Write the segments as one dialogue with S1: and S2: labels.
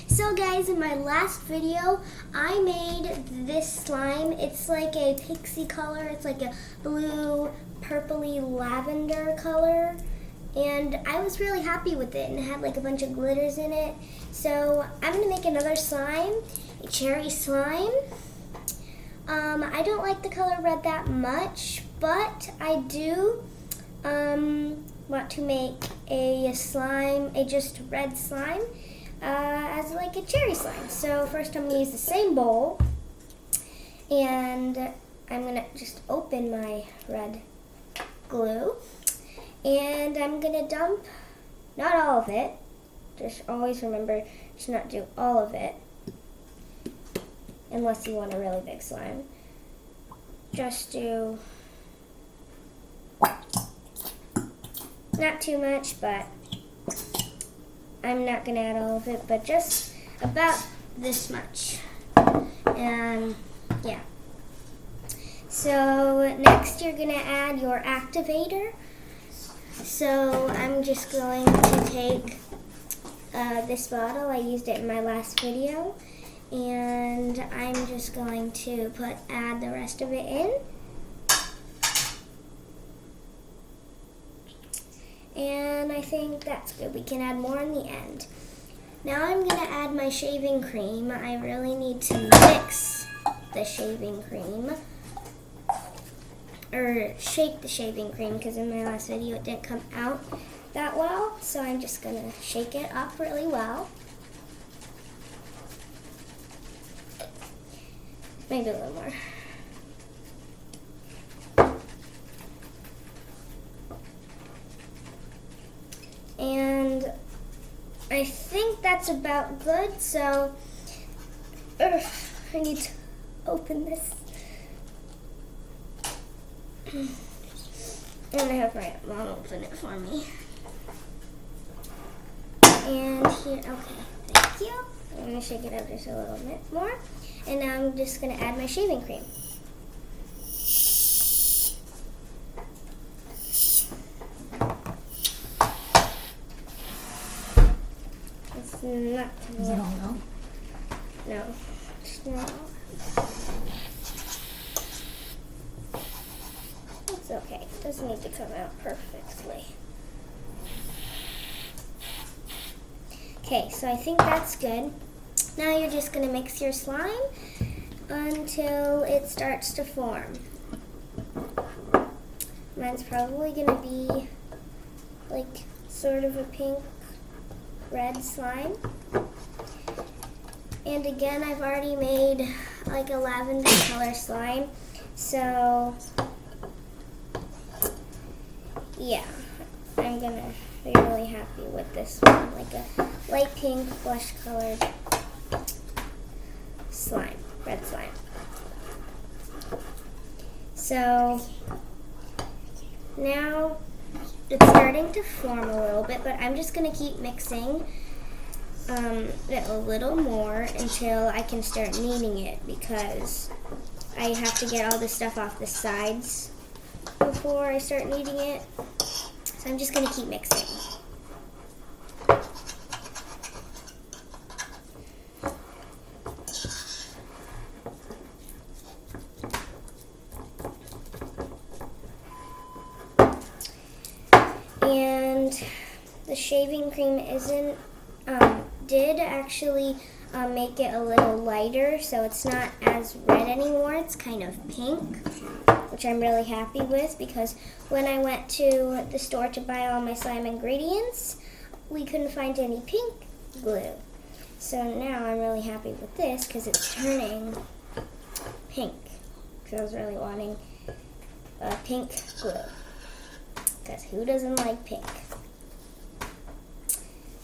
S1: So guys, in my last video, I made this slime. It's like a pixie color. It's like a blue, purpley lavender color. And I was really happy with it, and it had like a bunch of glitters in it. So I'm gonna make another slime, a cherry slime. I don't like the color red that much, but I do want to make a slime, a just red slime, as like a cherry slime. So first I'm gonna use the same bowl, and I'm gonna just open my red glue, and I'm gonna dump, not all of it, just always remember to not do all of it, unless you want a really big slime. Just do not too much, but I'm not gonna add all of it, but just about this much. And yeah. So next you're gonna add your activator. So I'm just going to take this bottle. I used it in my last video. And I'm just going to add the rest of it in. And I think that's good. We can add more in the end. Now I'm going to add my shaving cream. I really need to mix the shaving cream. Or shake the shaving cream, because in my last video it didn't come out that well. So I'm just going to shake it up really well. Maybe a little more. And I think that's about good, so I need to open this. And I have my mom open it for me. And here, okay, thank you. I'm going to shake it up just a little bit more. And now I'm just going to add my shaving cream. It's not too
S2: Is it all out?
S1: No, it's not. It's okay. It doesn't need to come out perfectly. Okay, so I think that's good. Now you're just going to mix your slime until it starts to form. Mine's probably going to be like sort of a pink red slime. And again, I've already made like a lavender color slime. So yeah, I'm going to be really happy with this one, like a light pink blush colored slime, red slime. So now it's starting to form a little bit, but I'm just going to keep mixing it a little more until I can start kneading it, because I have to get all the stuff off the sides before I start kneading it. So I'm just going to keep mixing. And the shaving cream did actually make it a little lighter, so it's not as red anymore. It's kind of pink, which I'm really happy with, because when I went to the store to buy all my slime ingredients, we couldn't find any pink glue. So now I'm really happy with this, because it's turning pink, because I was really wanting pink glue. Because who doesn't like pink?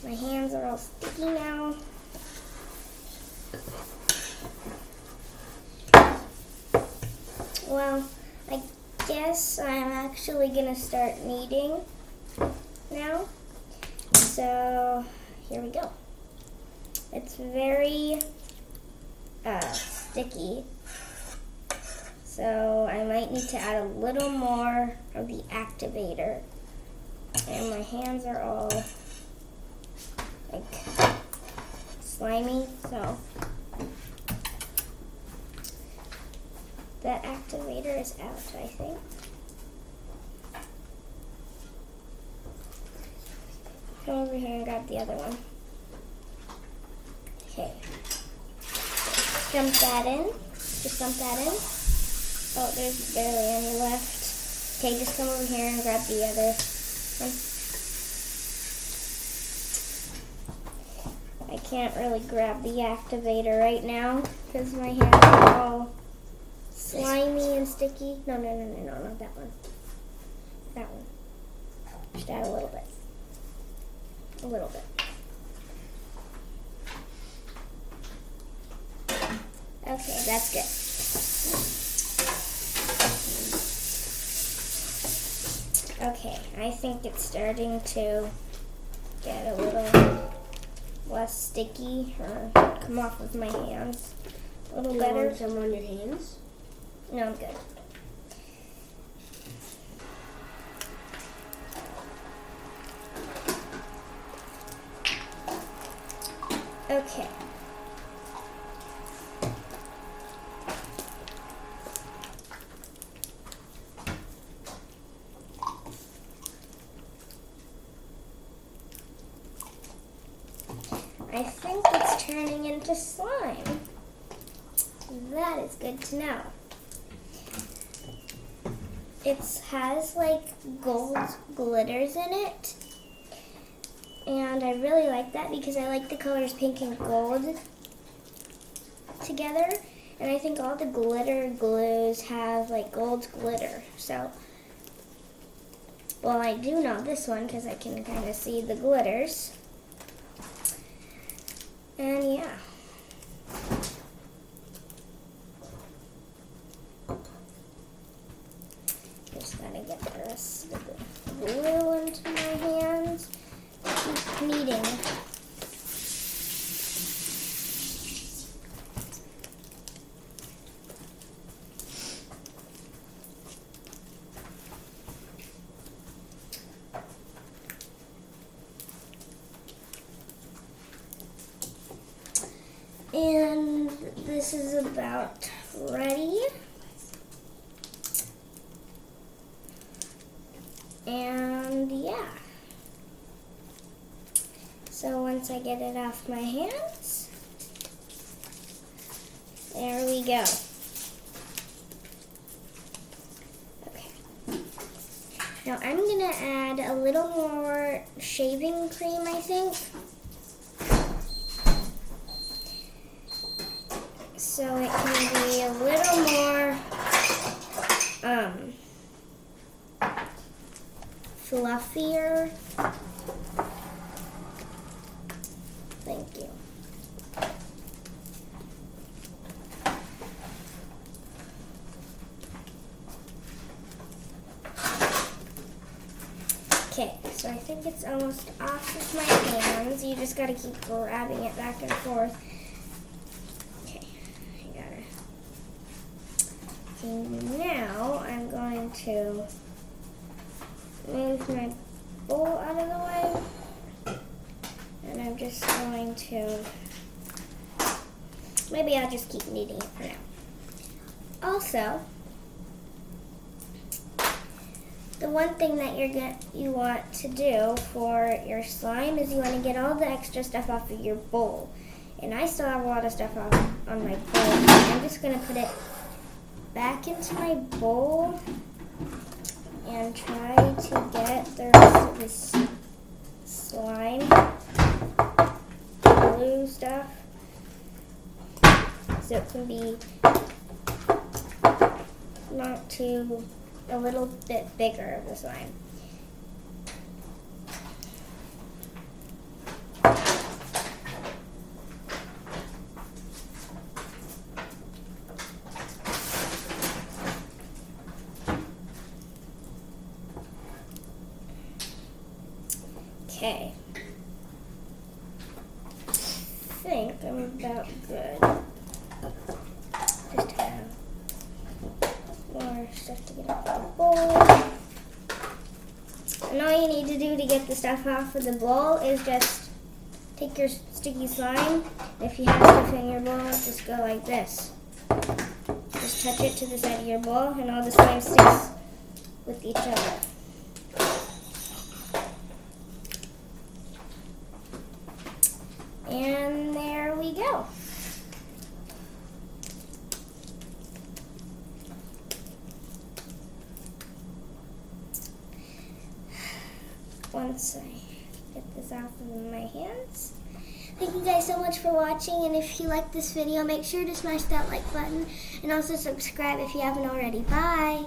S1: My hands are all sticky now. Well, I guess I'm actually going to start kneading now. So here we go. It's very sticky. So I might need to add a little more of the activator. And my hands are all like slimy, so that activator is out, I think. Come over here and grab the other one. Okay. Dump that in. Just dump that in. Oh, there's barely any left. Okay, just come over here and grab the other one. I can't really grab the activator right now because my hands are all slimy and sticky. No, not that one. That one. Just add a little bit. A little bit. Okay, that's good. Okay, I think it's starting to get a little less sticky or come off with my hands a little better.
S2: You want some on your hands?
S1: No, I'm good. Okay. I think it's turning into slime. That is good to know. It has like gold glitters in it. And I really like that because I like the colors pink and gold together. And I think all the glitter glues have like gold glitter. So, well, I do know this one because I can kind of see the glitters. And yeah. Just gotta get the rest of the glue into my hands. Keep kneading. And this is about ready. And yeah. So once I get it off my hands, there we go. Okay. Now I'm gonna add a little more shaving cream, I think. So it can be a little more fluffier. Thank you. Okay, so I think it's almost off of my hands. You just gotta keep grabbing it back and forth. Okay, I got it. And now I'm going to move my bowl out of the way. And I'm just going to, maybe I'll just keep kneading it for now. Also, the one thing that you want to do for your slime is you want to get all the extra stuff off of your bowl. And I still have a lot of stuff on my bowl. I'm just going to put it back into my bowl and try to get the rest of this slime glue stuff so it can be not too, a little bit bigger of the slime. Okay. I think I'm about good. Just have more stuff to get off the bowl. And all you need to do to get the stuff off of the bowl is just take your sticky slime. If you have stuff in your bowl, just go like this. Just touch it to the side of your bowl and all the slime sticks with each other. And there we go. Once I get this off of my hands. Thank you guys so much for watching, and if you like this video, make sure to smash that like button and also subscribe if you haven't already. Bye!